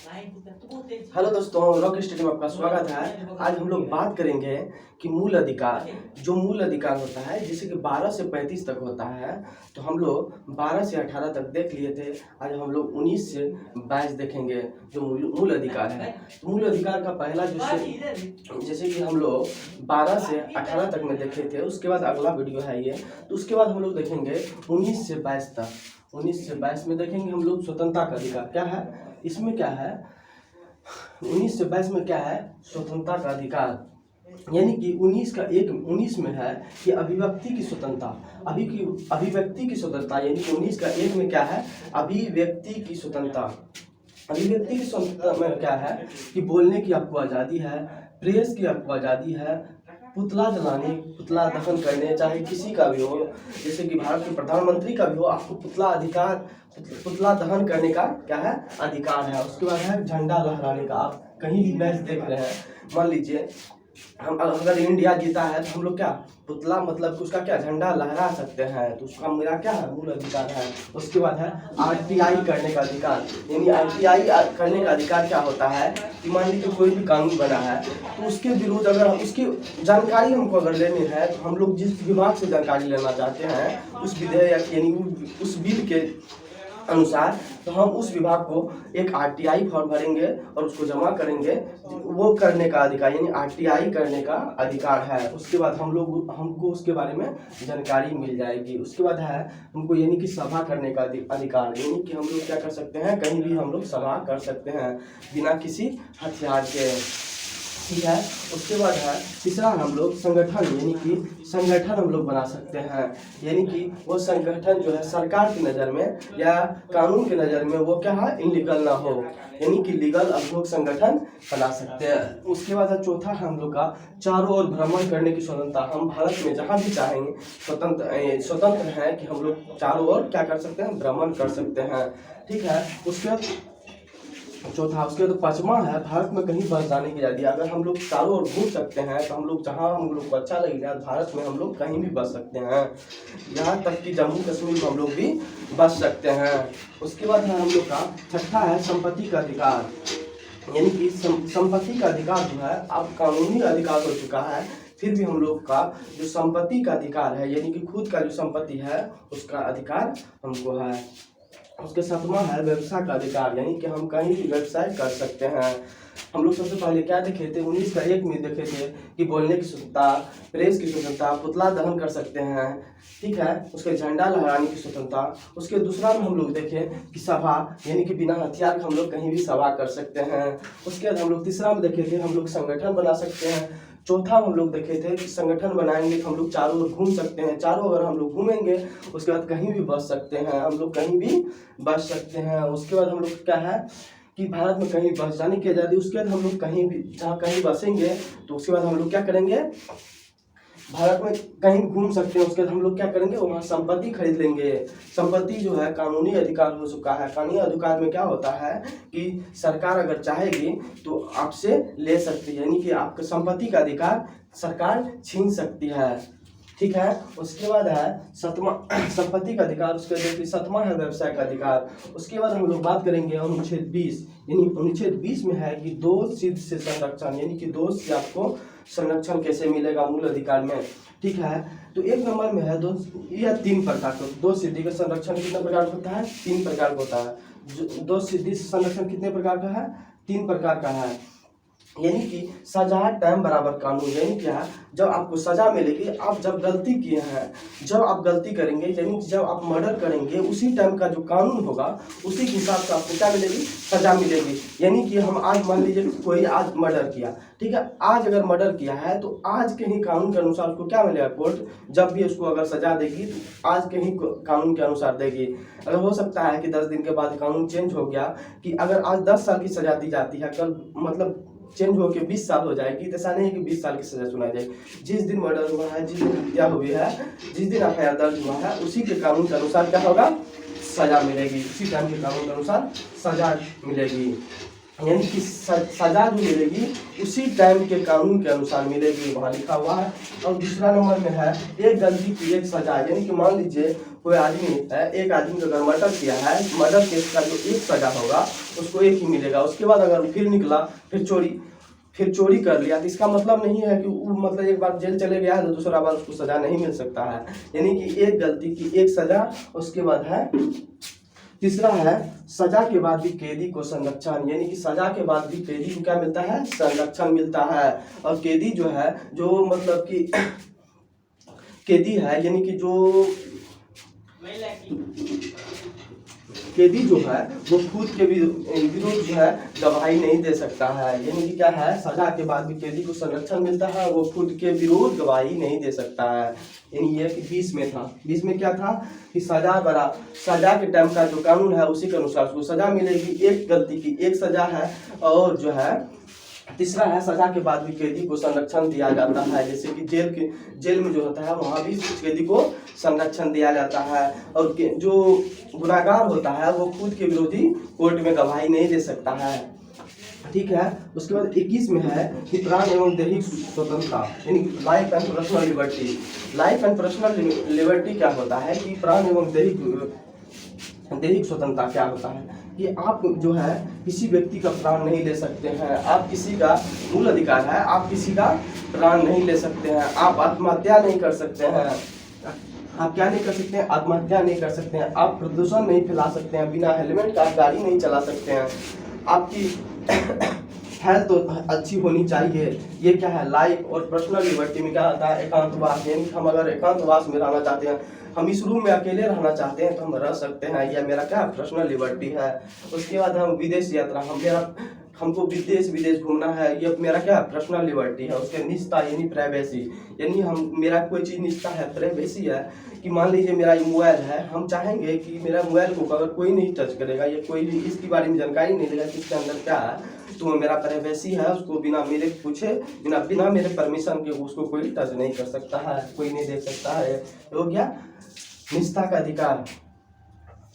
Hello दोस्तों, rock study में आपका स्वागत है। आज हम लोग बात करेंगे कि मूल अधिकार, जो मूल अधिकार होता है जैसे कि 12 से 35 तक होता है, तो हम लोग 12 से 18 तक देख लिए थे। आज हम लोग 19 से 22 देखेंगे जो मूल अधिकार है। तो मूल अधिकार का पहला जैसे कि हम लोग 12 से 18 तक में देखे थे, उसके बाद अगला वीडियो है ये, तो उसके बाद हम लोग देखेंगे 19 से 22 तक। 19 से 22 में देखेंगे हम लोग स्वतंत्रता का अधिकार क्या है। इसमें क्या है, 19 से 22 में क्या है, स्वतंत्रता का अधिकार। यानी कि 19 में है कि अभिव्यक्ति की स्वतंत्रता, अभिव्यक्ति की स्वतंत्रता। यानी कि 19 का 1 में क्या है, अभिव्यक्ति की स्वतंत्रता। अभिव्यक्ति की स्वतंत्रता में क्या है कि बोलने की आपको आज़ादी है, प्रेस की आपको आज़ादी है, पुतला जलाने, पुतला दफन करने, चाहे किसी का भी हो, जैसे कि भारत के प्रधानमंत्री का भी हो, आपको पुतला दहन करने का क्या है, अधिकार है। उसके बाद है झंडा लहराने का। आप कहीं भी मैच देख रहे हैं, मान लीजिए हम अगर इंडिया जीता है तो हम लोग क्या पुतला मतलब उसका क्या झंडा लहरा सकते हैं, तो उसका मेरा क्या है, मूल अधिकार है। उसके बाद है आरटीआई करने का अधिकार। यानी आरटीआई करने का अधिकार क्या होता है कि मान लीजिए कोई भी कानून बना है तो उसके विरुद्ध अगर उसकी जानकारी हमको अगर लेनी है, तो हम लोग जिस विभाग से जानकारी लेना चाहते हैं उस विधेयक यानी उस बिल के अनुसार, तो हम उस विभाग को एक आरटीआई फॉर्म भरेंगे और उसको जमा करेंगे। वो करने का अधिकार यानी आरटीआई करने का अधिकार है। उसके बाद हमको उसके बारे में जानकारी मिल जाएगी। उसके बाद है हमको यानी कि सभा करने का अधिकार। यानी कि हम लोग क्या कर सकते हैं, कहीं भी हम लोग सभा कर सकते हैं बिना किसी हथियार के, ठीक है। उसके बाद है तीसरा, हम लोग संगठन यानी कि संगठन हम लोग बना सकते हैं। यानी कि वो संगठन जो है सरकार की नज़र में या कानून की नज़र में वो क्या है, इलीगल ना हो, यानी कि लीगल हम लोग संगठन बना सकते हैं। उसके बाद है चौथा, हम लोग का चारों ओर भ्रमण करने की स्वतंत्रता। हम भारत में जहाँ भी चाहेंगे स्वतंत्र है कि हम लोग चारों ओर क्या कर सकते हैं, भ्रमण कर सकते हैं, ठीक है। उसके बाद चौथा, उसके बाद पांचवा है भारत में कहीं बस जाने की आज़ादी। अगर हम लोग चारों ओर घूम सकते हैं तो हम लोग जहाँ हम लोग को अच्छा लगेगा भारत में हम लोग कहीं भी बस सकते हैं, यहाँ तक कि जम्मू कश्मीर में हम लोग भी बस सकते हैं। उसके बाद है हम लोग का छठा है संपत्ति का अधिकार। यानी कि संपत्ति का अधिकार जो है अब कानूनी अधिकार हो चुका है, फिर भी हम लोग का जो संपत्ति का अधिकार है यानी कि खुद का जो संपत्ति है उसका अधिकार हमको है। उसके सातवां है व्यवसाय का अधिकार। यानी कि हम कहीं भी व्यवसाय कर सकते हैं। हम लोग सबसे पहले क्या देखे थे, 19 का 1 में देखे थे कि बोलने की स्वतंत्रता, प्रेस की स्वतंत्रता, पुतला दहन कर सकते हैं, ठीक है। उसके झंडा लहराने की स्वतंत्रता। उसके दूसरा में हम लोग देखे कि सभा यानी कि बिना हथियार हम लोग कहीं भी सभा कर सकते हैं। उसके बाद हम लोग तीसरा में देखे थे हम लोग संगठन बना सकते हैं। चौथा हम लोग देखे थे कि संगठन बनाएंगे तो हम लोग चारों ओर घूम सकते हैं, चारों अगर हम लोग घूमेंगे उसके बाद कहीं भी बस सकते हैं, हम लोग कहीं भी बस सकते हैं। उसके बाद हम लोग क्या है कि भारत में कहीं बस जाने की आज़ादी। उसके बाद हम लोग कहीं भी जहाँ कहीं बसेंगे तो उसके बाद हम लोग क्या करेंगे, भारत में कहीं घूम सकते हैं। उसके बाद हम लोग क्या करेंगे, वहाँ संपत्ति खरीद लेंगे। संपत्ति जो है कानूनी अधिकार हो चुका है। कानूनी अधिकार में क्या होता है कि सरकार अगर चाहेगी तो आपसे ले सकती है, यानी कि आपके संपत्ति का अधिकार सरकार छीन सकती है, ठीक है। उसके बाद है सतमा संपत्ति का अधिकार। उसके बाद सतमा है व्यवसाय का अधिकार। उसके बाद हम लोग बात करेंगे अनुच्छेद 20। यानी अनुच्छेद 20 में है कि दोष सिद्ध से संरक्षण, यानी कि दोष से आपको संरक्षण कैसे मिलेगा मूल अधिकार में, ठीक है। तो 1 नंबर में है दोष या 3 प्रकार का दोष सिद्धि का संरक्षण कितने प्रकार का होता है, 3 प्रकार का होता है। दोष सिद्धि से संरक्षण कितने प्रकार का है, 3 प्रकार का है। यानी कि सजा टाइम बराबर कानून। यानी क्या, जब आपको सजा मिलेगी, आप जब गलती किए हैं, जब आप गलती करेंगे यानी जब आप मर्डर करेंगे उसी टाइम का जो कानून होगा उसी के हिसाब से आपको क्या मिलेगी, सजा मिलेगी। यानी कि हम आज मान लीजिए कोई आज मर्डर किया, ठीक है, आज अगर मर्डर किया है तो आज के ही कानून के अनुसार उसको क्या मिलेगा, कोर्ट जब भी उसको अगर सजा देगी तो आज के ही कानून के अनुसार देगी। अगर हो सकता है कि 10 दिन के बाद कानून चेंज हो गया कि अगर आज 10 साल की सजा दी जाती है, कल मतलब चेंज होकर 20 साल हो जाएगी, तो ऐसा नहीं है कि 20 साल की सजा सुनाई जाएगी। जिस दिन मर्डर हुआ है, जिस दिन हत्या हुई है, जिस दिन एफआईआर दर्ज हुआ है उसी के कानून के अनुसार क्या होगा, सजा मिलेगी। उसी टाइम के कानून के अनुसार सजा मिलेगी। यानी कि सजा जो मिलेगी उसी टाइम के कानून के अनुसार मिलेगी, वहाँ लिखा हुआ है। और दूसरा नंबर में है एक गलती की एक सजा, यानी कि मान लीजिए कोई आदमी है, एक आदमी का अगर मर्डर किया है, मर्डर केस का जो एक सजा होगा उसको एक ही मिलेगा। उसके बाद अगर फिर निकला, फिर चोरी कर लिया, तो इसका मतलब नहीं है कि वो मतलब एक बार जेल चले गया है तो दूसरा बार उसको सजा नहीं मिल सकता है। यानी कि एक गलती की एक सजा। उसके बाद है तीसरा है सजा के बाद भी कैदी को संरक्षण, यानी कि सजा के बाद भी कैदी को क्या मिलता है, संरक्षण मिलता है। और कैदी जो है, जो मतलब कि कैदी है, यानी कि जो कैदी जो है वो खुद के विरुद्ध जो है गवाही नहीं दे सकता है। यानी कि क्या है, सजा के बाद भी कैदी को संरक्षण मिलता है, वो खुद के विरुद्ध गवाही नहीं दे सकता है। यानी ये कि 20 में था, 20 में क्या था कि सजा के टाइम का जो कानून है उसी के अनुसार उसको सजा मिलेगी। एक गलती की एक सजा है। और जो है तीसरा है सजा के बाद भी कैदी को संरक्षण दिया जाता है, जैसे कि जेल में जो होता है वहाँ भी कैदी को संरक्षण दिया जाता है। और जो गुनाहगार होता है वो खुद के विरोधी कोर्ट में गवाही नहीं दे सकता है। ठीक है। उसके बाद 21 में है कि प्राण एवं दैहिक स्वतंत्रता, यानी life and personal liberty. Life and personal liberty क्या होता है कि प्राण एवं दैहिक स्वतंत्रता क्या होता है कि आप जो है किसी व्यक्ति का प्राण नहीं ले सकते हैं। आप किसी का मूल अधिकार है, आप किसी का प्राण नहीं ले सकते हैं। आप आत्महत्या नहीं कर सकते हैं। आप क्या नहीं कर सकते हैं, आत्महत्या नहीं कर सकते हैं। आप प्रदूषण नहीं फैला सकते हैं। बिना हेलमेट का आप गाड़ी नहीं चला सकते हैं। आपकी हेल्थ तो अच्छी होनी चाहिए। ये क्या है, लाइफ और पर्सनल लिबर्टी में क्या आता है, एकांतवास। यानी हम अगर एकांतवास में रहना चाहते हैं, हम इस रूम में अकेले रहना चाहते हैं तो हम रह सकते हैं। यह मेरा क्या पर्सनल लिबर्टी है। उसके बाद हम विदेश यात्रा, हमको विदेश घूमना है, ये मेरा क्या पर्सनल लिबर्टी है। उसके निजता यानी प्राइवेसी, यानी मेरा कोई चीज़ निजता है, प्राइवेसी है कि मान लीजिए मेरा मोबाइल है, हम चाहेंगे कि मेरा मोबाइल को अगर कोई नहीं टच करेगा या कोई भी इसके बारे में जानकारी नहीं देगा कि इसके अंदर क्या है, तो मेरा प्राइवेसी है, उसको बिना मेरे पूछे, बिना मेरे परमिशन के उसको कोई टच नहीं कर सकता है, कोई नहीं देख सकता है। हो गया निजता का अधिकार।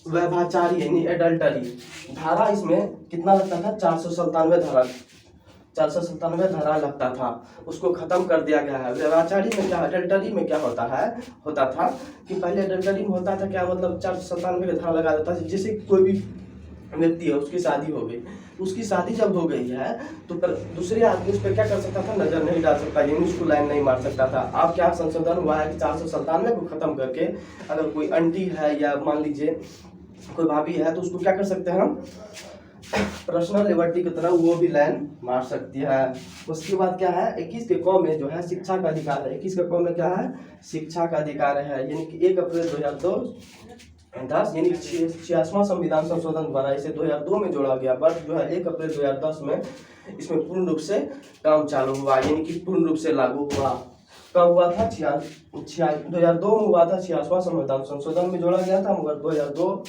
व्यभिचारी यानी एडल्टरी, धारा इसमें कितना लगता था, 497 धारा लगता था, उसको खत्म कर दिया गया है। व्यभिचारी में क्या, एडल्टरी में क्या होता था कि पहले एडल्टरी में होता था क्या, मतलब 497 का धारा लगा देता था। जैसे कोई भी व्यक्ति है, उसकी शादी हो गई, उसकी शादी जब हो गई है तो दूसरे आदमी उस पर क्या कर सकता था, नजर नहीं डाल सकता, यानी उसको लाइन नहीं मार सकता था। अब क्या संशोधन हुआ है कि 497 को खत्म करके अगर कोई आंटी है या मान लीजिए कोई भाभी है तो उसको क्या कर सकते हैं हम, पर्सनल लिबर्टी की तरह वो भी लाइन मार सकती है। उसके बाद क्या है, 21 के क में जो है शिक्षा का अधिकार है। 21 के क में क्या है, शिक्षा का अधिकार है। यानी कि 1 अप्रैल 2010 यानी 66वां संविधान संशोधन द्वारा इसे 2002 में जोड़ा गया, बट जो है 1 अप्रैल 2010 में इसमें पूर्ण रूप से काम चालू हुआ, यानी कि पूर्ण रूप से लागू हुआ। कब हुआ था, 2002 में हुआ था, 66वां संविधान संशोधन में जोड़ा गया था, मगर 2002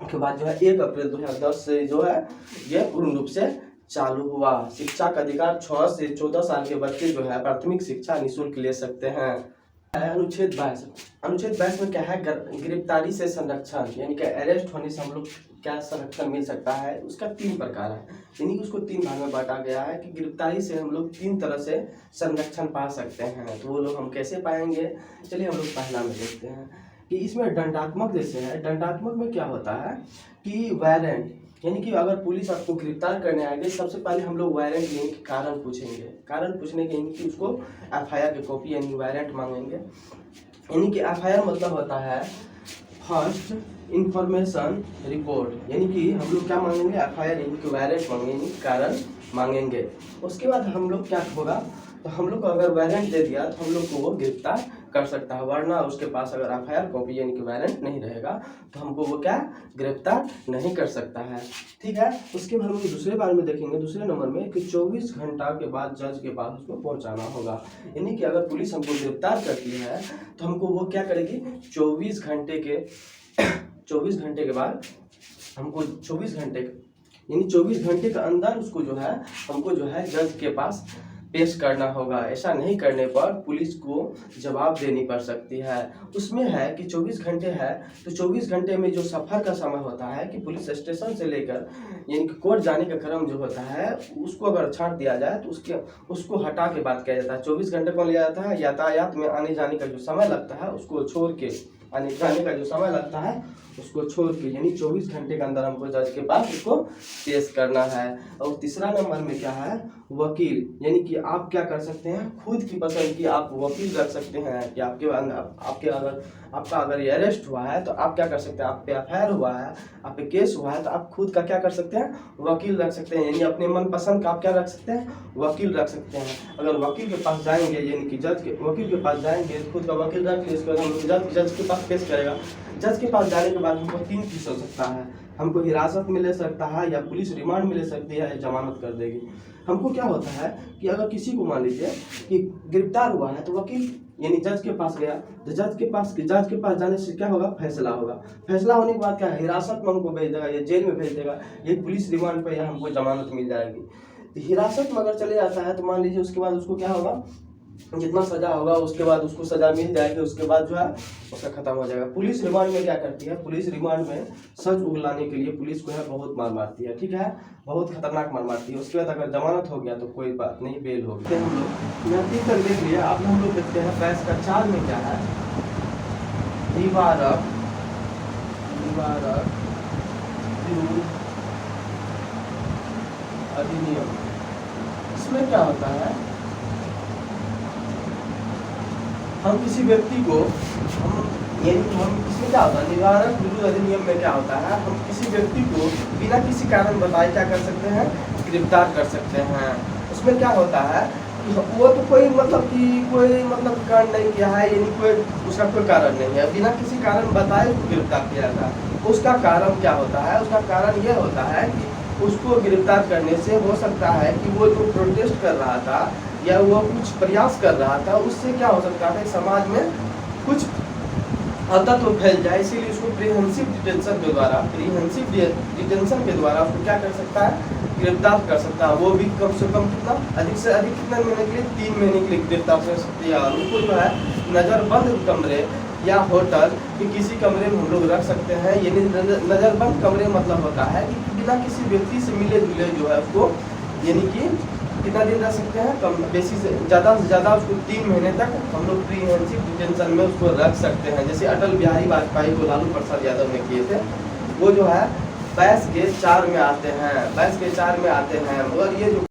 के बाद जो है 1 अप्रैल 2010 से जो है ये पूर्ण रूप से चालू हुआ। शिक्षा का अधिकार 6 से 14 साल के बच्चे जो है प्राथमिक शिक्षा निःशुल्क ले सकते हैं। अनुच्छेद 22 में क्या है, गिरफ्तारी से संरक्षण, यानी कि अरेस्ट होने से हम लोग क्या संरक्षण मिल सकता है। उसका 3 प्रकार है, यानी कि उसको 3 भाग में बांटा गया है कि गिरफ्तारी से हम लोग 3 तरह से संरक्षण पा सकते हैं। तो वो लोग हम कैसे पाएंगे, चलिए हम लोग पहला में देखते हैं कि इसमें दंडात्मक जैसे है। दंडात्मक में क्या होता है कि वारंट, यानी कि अगर पुलिस आपको गिरफ्तार करने आएगी, सबसे पहले हम लोग वारंट लेंगे, कारण पूछेंगे। कारण पूछने के कि उसको एफआईआर की कॉपी यानी वारंट मांगेंगे। यानी कि एफआईआर मतलब होता है फर्स्ट इंफॉर्मेशन रिपोर्ट, यानी कि हम लोग क्या मांगेंगे, एफआईआर यानी कि वारंट मांगेंगे, कारण मांगेंगे। उसके बाद हम लोग क्या होगा, तो हम लोग को अगर वारंट दे दिया तो हम लोग को वो गिरफ्तार कर सकता है, वरना उसके पास अगर एफआईआर कॉपी यानी कि वारंट नहीं रहेगा तो हमको वो क्या गिरफ्तार नहीं कर सकता है। ठीक है। उसके बाद हम दूसरे बारे में देखेंगे, दूसरे नंबर में कि 24 घंटा के बाद जज के पास उसको पहुंचाना होगा। यानी कि अगर पुलिस हमको गिरफ्तार करती है तो हमको वो क्या करेगी, 24 घंटे के बाद हमको 24 घंटे यानी 24 घंटे के अंदर उसको जो है हमको जो है जज के पास पेश करना होगा। ऐसा नहीं करने पर पुलिस को जवाब देनी पड़ सकती है। उसमें है कि 24 घंटे है, तो 24 घंटे में जो सफ़र का समय होता है कि पुलिस स्टेशन से लेकर यानी कि कोर्ट जाने का क्रम जो होता है उसको अगर छांट दिया जाए तो उसको हटा के बात किया जाता है। 24 घंटे कौन लिया जाता है? यातायात में आने जाने का जो समय लगता है उसको छोड़ के, आने जाने का जो समय लगता है उसको छोड़ के, यानी 24 घंटे के अंदर हमको जज के पास उसको पेश करना है। और तीसरा नंबर में क्या है? वकील, यानी कि आप क्या कर सकते हैं, खुद की पसंद की आप वकील रख सकते हैं कि आपके अगर आपका अगर ये अरेस्ट हुआ है तो आप क्या कर सकते हैं, आप पे एफआईआर हुआ है, आप पे केस हुआ है, तो आप खुद का क्या कर सकते हैं, वकील रख सकते हैं। यानी अपने मन पसंद का आप क्या रख सकते हैं, वकील रख सकते हैं। अगर वकील के पास जाएंगे, यानी कि जज के वकील के पास जाएंगे, खुद का वकील रख लिए, उसके बाद हम जज के पास पेश करेगा। जज के पास जाने के बाद हमको 3 चीज़ हो सकता है, हमको हिरासत में ले सकता है, या पुलिस रिमांड में ले सकती है, या जमानत कर देगी। हमको क्या होता है कि अगर किसी को मान लीजिए कि गिरफ्तार हुआ है तो वकील यानी जज के पास गया, तो जज के पास जाने से क्या होगा, फैसला होगा। फैसला होने के बाद क्या, हिरासत में हमको भेज देगा, या जेल में भेज देगा, ये पुलिस रिमांड पर, या हमको जमानत मिल जाएगी। तो हिरासत में अगर चले जाता है तो मान लीजिए उसके बाद उसको क्या होगा, जितना सजा होगा उसके बाद उसको सजा मिल जाएगी, उसके बाद जो है उसका खत्म हो जाएगा। पुलिस रिमांड में क्या करती है, पुलिस रिमांड में सच उगलाने के लिए पुलिस को है बहुत मार मारती है, ठीक है, बहुत खतरनाक मार मारती है। उसके बाद अगर जमानत हो गया तो कोई बात नहीं, बेल हो गया। हम लोग यहाँ तक देख लिया, अब हम लोग देखते हैं बहस का 4 में क्या है, निवारक अधिनियम। इसमें क्या होता है, हम किसी व्यक्ति को इसमें क्या होता है, निवारक विरोध अधिनियम में क्या होता है, हम किसी व्यक्ति को बिना किसी कारण बताए क्या कर सकते हैं, गिरफ्तार कर सकते हैं। उसमें क्या होता है कि वो तो कोई कारण नहीं किया है, यानी उसका कोई कारण नहीं है, बिना किसी कारण बताए उसको गिरफ्तार किया था। उसका कारण क्या होता है, उसका कारण यह होता है कि उसको गिरफ्तार करने से हो सकता है कि वो जो प्रोटेस्ट कर रहा था या वो कुछ प्रयास कर रहा था, उससे क्या हो सकता है, समाज में कुछ तत्व फैल जाए, इसीलिए उसको प्रीहेंसिव डिटेंशन के द्वारा उसको क्या कर सकता है, गिरफ्तार कर सकता है। वो भी कम से कम कितना, अधिक से अधिक कितने महीने के लिए, 3 महीने के लिए गिरफ्तार कर सकती है। और उनको जो है नज़रबंद कमरे या होटल कि किसी कमरे में हम लोग रख सकते हैं। यानी नज़रबंद कमरे मतलब होता है कि बिना किसी व्यक्ति से मिले जुले जो है उसको, यानी कि कितना दिन रख सकते हैं, कम बेसी से ज़्यादा उसको 3 महीने तक हम लोग प्रीहेंसिव डिटेंशन में उसको रख सकते हैं। जैसे अटल बिहारी वाजपेयी को लालू प्रसाद यादव ने किए थे, वो जो है 22 के 4 में आते हैं, 22 के 4 में आते हैं। मगर ये जो